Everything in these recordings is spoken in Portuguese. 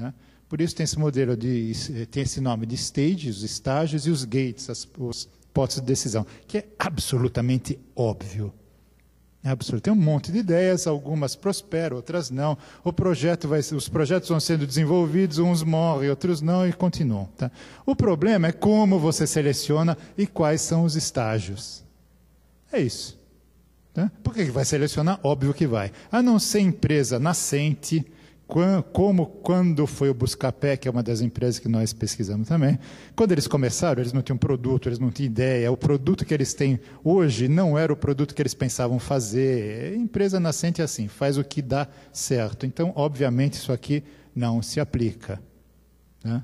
né? Por isso tem esse modelo tem esse nome de stages, os estágios, e os gates, os hipóteses de decisão, que é absolutamente óbvio. É absurdo. Tem um monte de ideias, algumas prosperam, outras não. Os projetos vão sendo desenvolvidos, uns morrem, outros não, e continuam. Tá? O problema é como você seleciona e quais são os estágios. É isso. Tá? Por que vai selecionar? Óbvio que vai. A não ser empresa nascente, quando foi o Buscapé, que é uma das empresas que nós pesquisamos também, quando eles começaram, eles não tinham produto, eles não tinham ideia, o produto que eles têm hoje não era o produto que eles pensavam fazer. Empresa nascente é assim, faz o que dá certo. Então, obviamente, isso aqui não se aplica. Né?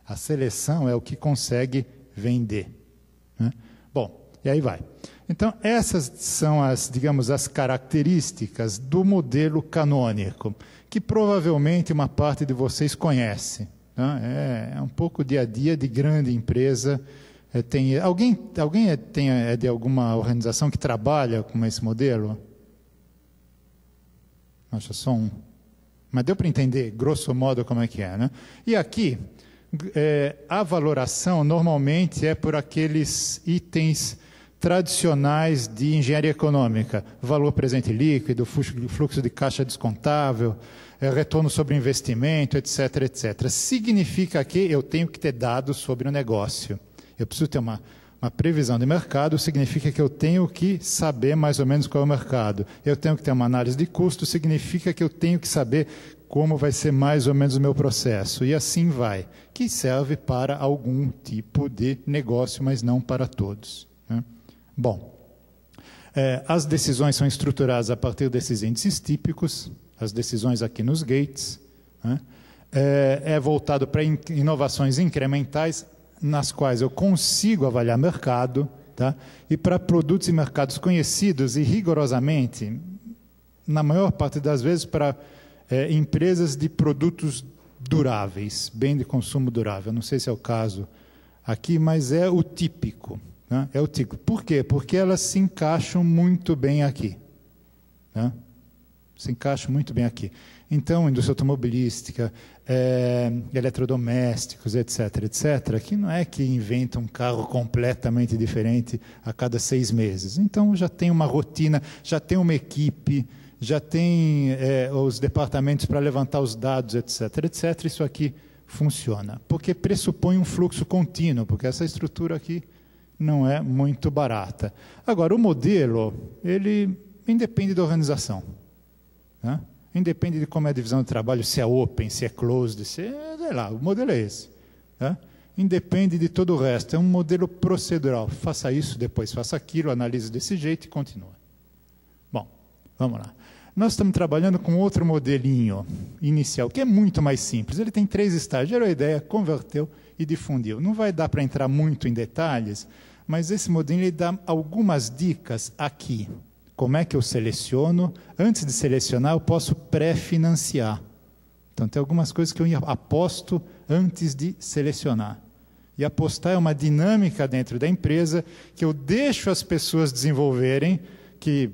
A seleção é o que consegue vender. Né? Bom, e aí vai. Então, essas são digamos, as características do modelo canônico, que provavelmente uma parte de vocês conhece. Né? É um pouco dia a dia de grande empresa. Alguém é de alguma organização que trabalha com esse modelo? Acho só um. Mas deu para entender, grosso modo, como é que é. Né? E aqui, a valoração normalmente é por aqueles itens tradicionais de engenharia econômica, valor presente líquido, fluxo de caixa descontável, retorno sobre investimento, etc., etc. Significa que eu tenho que ter dados sobre o negócio. Eu preciso ter uma previsão de mercado, significa que eu tenho que saber mais ou menos qual é o mercado. Eu tenho que ter uma análise de custo, significa que eu tenho que saber como vai ser mais ou menos o meu processo. E assim vai, que serve para algum tipo de negócio, mas não para todos. Né? Bom, as decisões são estruturadas a partir desses índices típicos, as decisões aqui nos gates, né? É voltado para inovações incrementais, nas quais eu consigo avaliar mercado, tá? E para produtos e mercados conhecidos e rigorosamente, na maior parte das vezes, para empresas de produtos duráveis, bem de consumo durável. Não sei se é o caso aqui, mas é o típico. Né? É o típico. Por quê? Porque elas se encaixam muito bem aqui. Né? Se encaixam muito bem aqui. Então, indústria automobilística, eletrodomésticos, etc., etc., que não é que inventa um carro completamente diferente a cada 6 meses. Então, já tem uma rotina, já tem uma equipe, já tem os departamentos para levantar os dados, etc., etc., isso aqui funciona. Porque pressupõe um fluxo contínuo, porque essa estrutura aqui não é muito barata. Agora, o modelo, ele independe da organização. Né? Independe de como é a divisão de trabalho, se é open, se é closed, sei lá, o modelo é esse. Né? Independe de todo o resto, é um modelo procedural. Faça isso, depois faça aquilo, analise desse jeito e continua. Bom, vamos lá. Nós estamos trabalhando com outro modelinho inicial, que é muito mais simples. Ele tem 3 estágios, gerou a ideia, converteu e difundiu. Não vai dar para entrar muito em detalhes, mas esse modelo ele dá algumas dicas aqui. Como é que eu seleciono? Antes de selecionar, eu posso pré-financiar. Então, tem algumas coisas que eu aposto antes de selecionar. E apostar é uma dinâmica dentro da empresa que eu deixo as pessoas desenvolverem, que,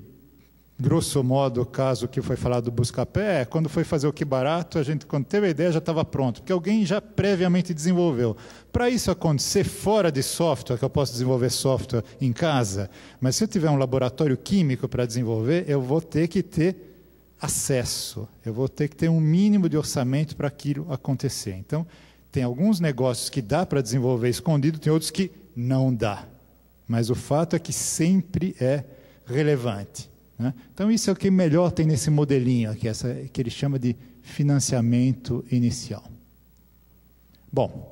grosso modo, o caso que foi falado do Buscapé, quando foi fazer o que barato, a gente, quando teve a ideia, já estava pronto, porque alguém já previamente desenvolveu. Para isso acontecer fora de software, que eu posso desenvolver software em casa, mas se eu tiver um laboratório químico para desenvolver, eu vou ter que ter acesso, eu vou ter que ter um mínimo de orçamento para aquilo acontecer. Então, tem alguns negócios que dá para desenvolver escondido, tem outros que não dá. Mas o fato é que sempre é relevante. Né? Então, isso é o que melhor tem nesse modelinho aqui, que ele chama de financiamento inicial. Bom,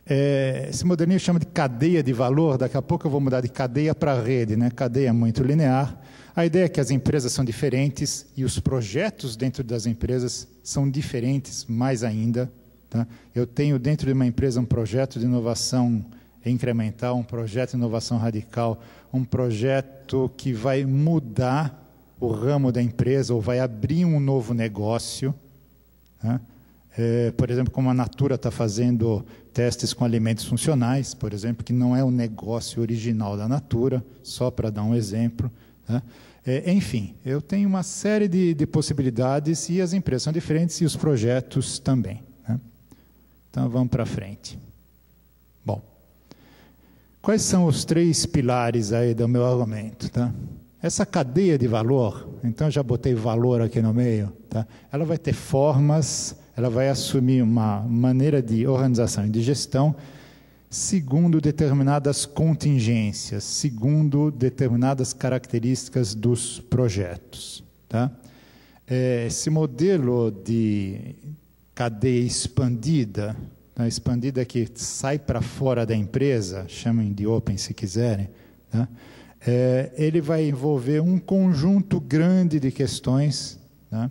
esse modelinho chama de cadeia de valor, daqui a pouco eu vou mudar de cadeia para rede, né? Cadeia muito linear. A ideia é que as empresas são diferentes e os projetos dentro das empresas são diferentes mais ainda. Tá? Eu tenho dentro de uma empresa um projeto de inovação incremental, um projeto de inovação radical, um projeto que vai mudar o ramo da empresa ou vai abrir um novo negócio. Né? Por exemplo, como a Natura está fazendo testes com alimentos funcionais, por exemplo, que não é o negócio original da Natura, só para dar um exemplo. Tá? Enfim, eu tenho uma série de possibilidades e as empresas são diferentes e os projetos também. Né? Então, vamos para frente. Bom, quais são os 3 pilares aí do meu argumento? Tá? Essa cadeia de valor, então já botei valor aqui no meio, tá? Ela vai ter formas, ela vai assumir uma maneira de organização e de gestão segundo determinadas contingências, segundo determinadas características dos projetos. Tá? Esse modelo de cadeia expandida, tá? Expandida que sai para fora da empresa, chamem de open se quiserem, tá? Ele vai envolver um conjunto grande de questões, tá?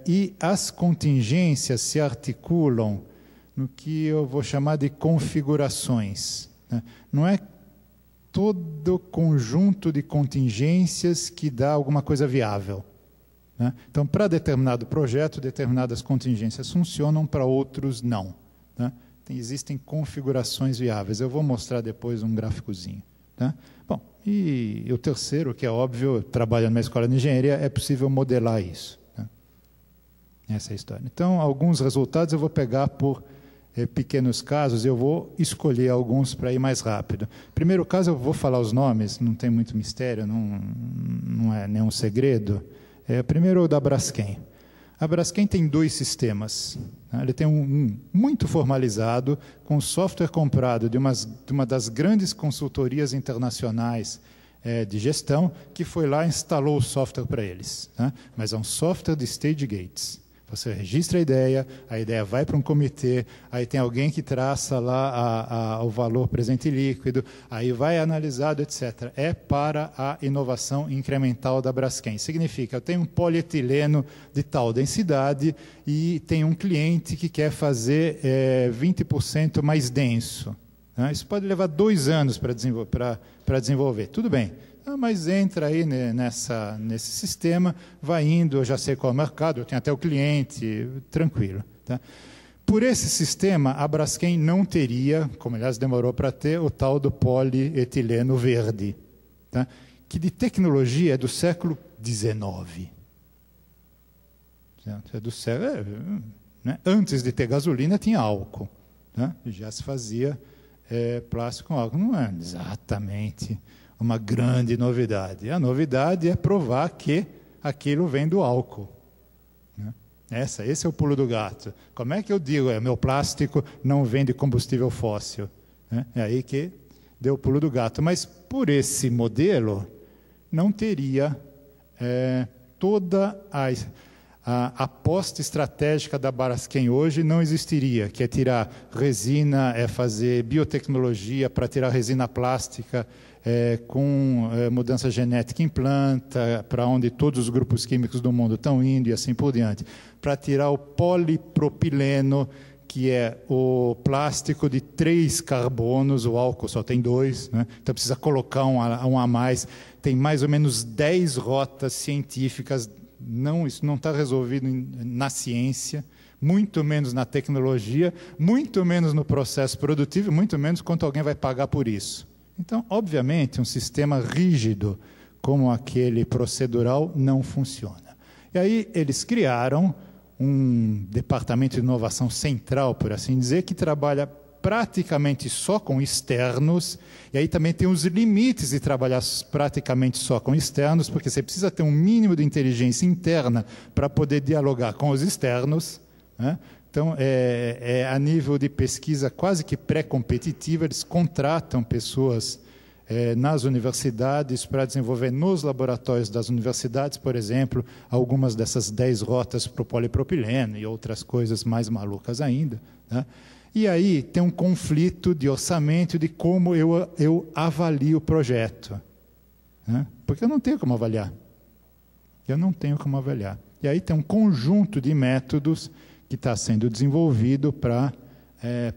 E as contingências se articulam no que eu vou chamar de configurações. Né? Não é todo conjunto de contingências que dá alguma coisa viável. Né? Então, para determinado projeto, determinadas contingências funcionam, para outros não. Né? Existem configurações viáveis. Eu vou mostrar depois um gráficozinho. Tá? Bom, e o terceiro, que é óbvio, trabalhando na escola de engenharia, é possível modelar isso. Tá? Essa é a história. Então, alguns resultados eu vou pegar por pequenos casos, eu vou escolher alguns para ir mais rápido. Primeiro caso, eu vou falar os nomes, não tem muito mistério, não é nenhum segredo. Primeiro, o da Braskem. A Braskem tem 2 sistemas. Né? Ele tem um muito formalizado, com software comprado de uma das grandes consultorias internacionais de gestão, que foi lá e instalou o software para eles. Né? Mas é um software de stage gates. Você registra a ideia vai para um comitê, aí tem alguém que traça lá o valor presente líquido, aí vai analisado, etc. É para a inovação incremental da Braskem. Significa, eu tenho um polietileno de tal densidade e tem um cliente que quer fazer 20% mais denso. Né? Isso pode levar 2 anos para desenvolver. Tudo bem. Mas entra aí nesse sistema, vai indo, eu já sei qual é o mercado, eu tenho até o cliente, tranquilo. Tá? Por esse sistema, a Braskem não teria, como aliás demorou para ter, o tal do polietileno verde, tá? Que de tecnologia é do século XIX. É do século, né? Antes de ter gasolina, tinha álcool. Tá? Já se fazia plástico com álcool. Não é exatamente uma grande novidade. A novidade é provar que aquilo vem do álcool. Né? Esse é o pulo do gato. Como é que eu digo, meu plástico não vem de combustível fóssil? Né? É aí que deu o pulo do gato. Mas por esse modelo, não teria toda a aposta estratégica da Braskem hoje não existiria, que é tirar resina, fazer biotecnologia para tirar resina plástica, com mudança genética em planta, para onde todos os grupos químicos do mundo estão indo e assim por diante. Para tirar o polipropileno, que é o plástico de 3 carbonos, o álcool só tem 2, né? Então precisa colocar um a mais. Tem mais ou menos 10 rotas científicas, isso não está resolvido na ciência, muito menos na tecnologia, muito menos no processo produtivo, muito menos quanto alguém vai pagar por isso. Então, obviamente, um sistema rígido como aquele procedural não funciona. E aí eles criaram um departamento de inovação central, por assim dizer, que trabalha praticamente só com externos, e aí também tem os limites de trabalhar praticamente só com externos, porque você precisa ter um mínimo de inteligência interna para poder dialogar com os externos, né? Então, a nível de pesquisa quase que pré-competitiva, eles contratam pessoas nas universidades para desenvolver nos laboratórios das universidades, por exemplo, algumas dessas 10 rotas para o polipropileno e outras coisas mais malucas ainda. Né? E aí tem um conflito de orçamento de como eu avalio o projeto. Né? Porque eu não tenho como avaliar. E aí tem um conjunto de métodos que está sendo desenvolvido para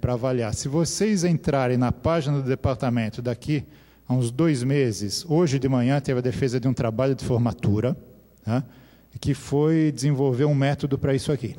avaliar. Se vocês entrarem na página do departamento daqui a uns 2 meses, hoje de manhã teve a defesa de um trabalho de formatura, tá? Que foi desenvolver um método para isso aqui.